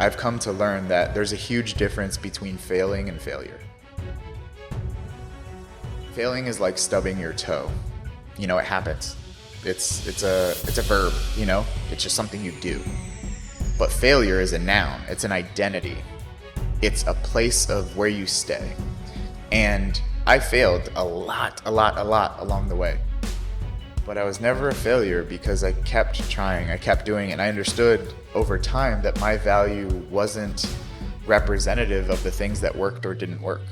I've come to learn that there's a huge difference between failing and failure. Failing is like stubbing your toe. It happens. It's a verb, it's just something you do. But failure is a noun. It's an identity. It's a place of where you stay. And I failed a lot along the way. But I was never a failure because I kept trying, I kept doing it, and I understood over time that my value wasn't representative of the things that worked or didn't work.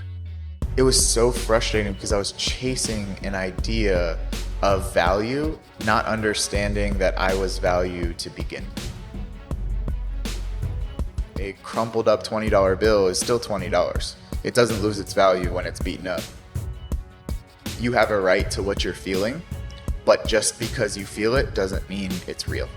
It was so frustrating because I was chasing an idea of value, not understanding that I was value to begin. A crumpled up $20 bill is still $20. It doesn't lose its value when it's beaten up. You have a right to what you're feeling, but just because you feel it doesn't mean it's real.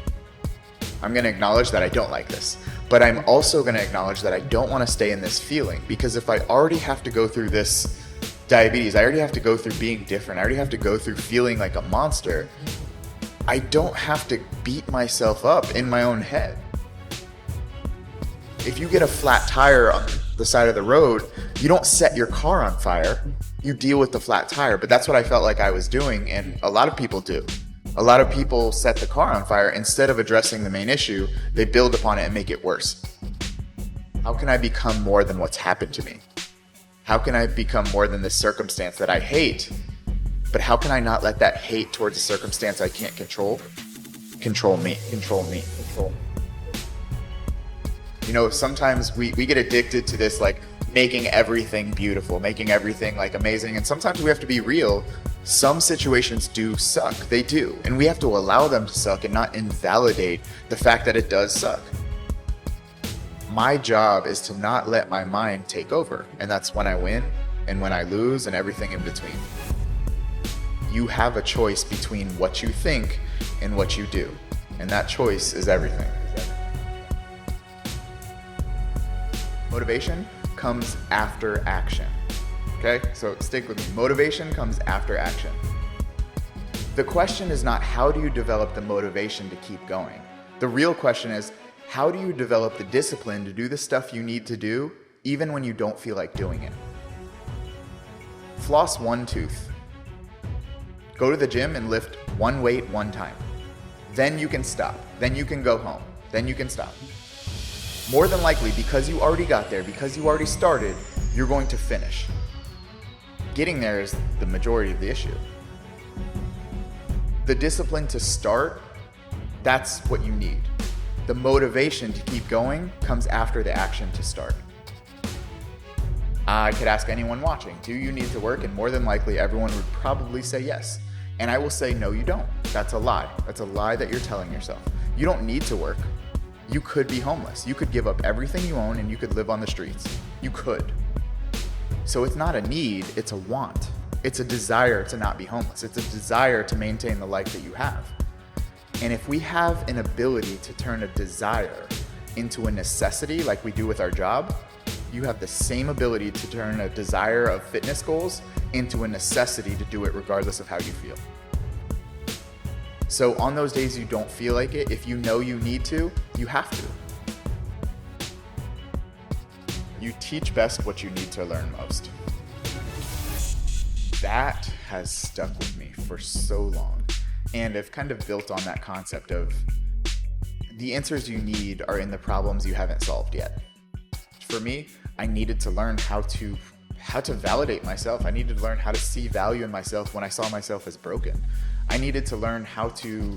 I'm going to acknowledge that I don't like this, but I'm also going to acknowledge that I don't want to stay in this feeling, because if I already have to go through this diabetes, I already have to go through being different, I already have to go through feeling like a monster, I don't have to beat myself up in my own head. If you get a flat tire on the side of the road, you don't set your car on fire, you deal with the flat tire. But that's what I felt like I was doing, and a lot of people do. A lot of people set the car on fire. Instead of addressing the main issue, they build upon it and make it worse. How can I become more than what's happened to me? How can I become more than this circumstance that I hate? But how can I not let that hate towards a circumstance I can't control me? Sometimes we get addicted to this, like, making everything beautiful, making everything like amazing. And sometimes we have to be real. Some situations do suck. They do. And we have to allow them to suck and not invalidate the fact that it does suck. My job is to not let my mind take over. And that's when I win and when I lose and everything in between. You have a choice between what you think and what you do. And that choice is everything. Motivation comes after action. Okay, so stick with me. Motivation comes after action. The question is not how do you develop the motivation to keep going? The real question is, how do you develop the discipline to do the stuff you need to do even when you don't feel like doing it? Floss one tooth. Go to the gym and lift one weight one time. Then you can stop. Then you can go home. Then you can stop. More than likely, because you already got there, because you already started, you're going to finish. Getting there is the majority of the issue. The discipline to start, that's what you need. The motivation to keep going comes after the action to start. I could ask anyone watching, do you need to work? And more than likely, everyone would probably say yes. And I will say, no, you don't. That's a lie. That's a lie that you're telling yourself. You don't need to work. You could be homeless. You could give up everything you own and you could live on the streets. You could. So it's not a need, it's a want. It's a desire to not be homeless. It's a desire to maintain the life that you have. And if we have an ability to turn a desire into a necessity like we do with our job, you have the same ability to turn a desire of fitness goals into a necessity to do it regardless of how you feel. So on those days you don't feel like it, if you know you need to, you have to. You teach best what you need to learn most. That has stuck with me for so long. And I've kind of built on that concept of the answers you need are in the problems you haven't solved yet. For me, I needed to learn how to validate myself. I needed to learn how to see value in myself when I saw myself as broken. I needed to learn how to,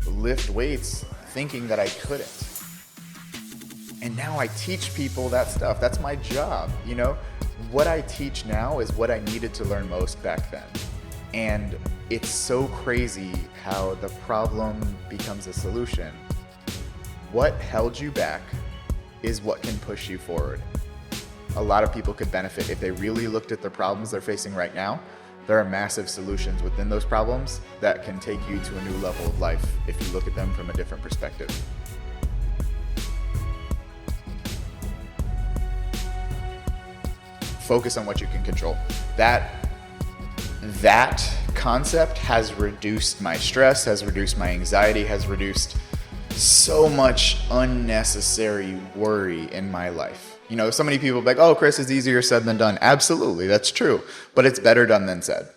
lift weights thinking that I couldn't. And now I teach people that stuff. That's my job, What I teach now is what I needed to learn most back then. And it's so crazy how the problem becomes a solution. What held you back is what can push you forward. A lot of people could benefit if they really looked at the problems they're facing right now. There are massive solutions within those problems that can take you to a new level of life if you look at them from a different perspective. Focus on what you can control. That concept has reduced my stress, has reduced my anxiety, has reduced so much unnecessary worry in my life. You know, so many people are like, oh, Chris, it's easier said than done. Absolutely, that's true. But it's better done than said.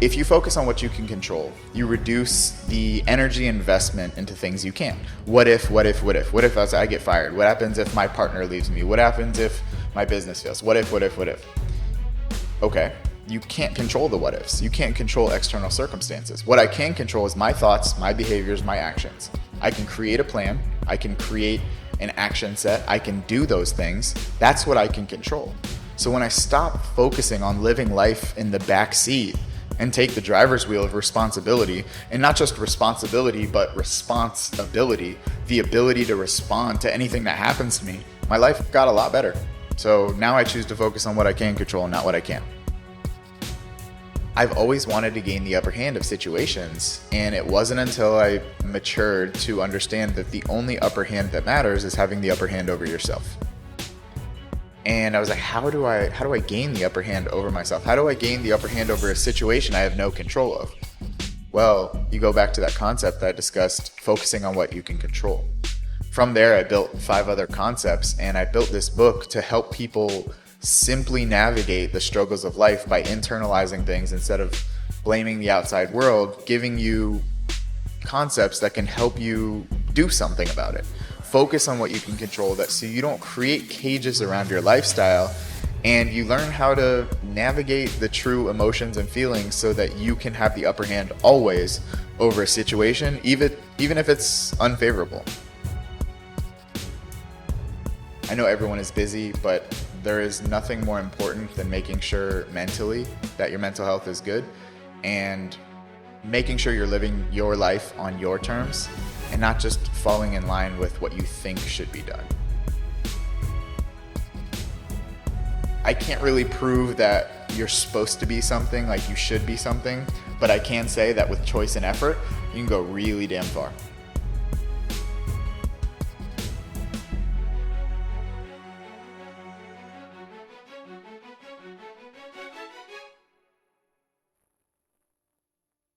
If you focus on what you can control, you reduce the energy investment into things you can't. What if? What if I get fired? What happens if my partner leaves me? What happens if my business fails? What if? Okay, you can't control the what ifs. You can't control external circumstances. What I can control is my thoughts, my behaviors, my actions. I can create a plan. I can create an action set. I can do those things. That's what I can control. So when I stop focusing on living life in the back seat and take the driver's wheel of responsibility, and not just responsibility, but responsibility, the ability to respond to anything that happens to me, my life got a lot better. So now I choose to focus on what I can control, not what I can't. I've always wanted to gain the upper hand of situations, and it wasn't until I matured to understand that the only upper hand that matters is having the upper hand over yourself. And I was like, how do I gain the upper hand over myself? How do I gain the upper hand over a situation I have no control of? Well, you go back to that concept that I discussed, focusing on what you can control. From there, I built 5 other concepts, and I built this book to help people simply navigate the struggles of life by internalizing things instead of blaming the outside world, giving you concepts that can help you do something about it. Focus on what you can control, that so you don't create cages around your lifestyle, and you learn how to navigate the true emotions and feelings so that you can have the upper hand always over a situation, even if it's unfavorable. I know everyone is busy, but there is nothing more important than making sure mentally that your mental health is good and making sure you're living your life on your terms and not just falling in line with what you think should be done. I can't really prove that you're supposed to be something, like you should be something, but I can say that with choice and effort, you can go really damn far.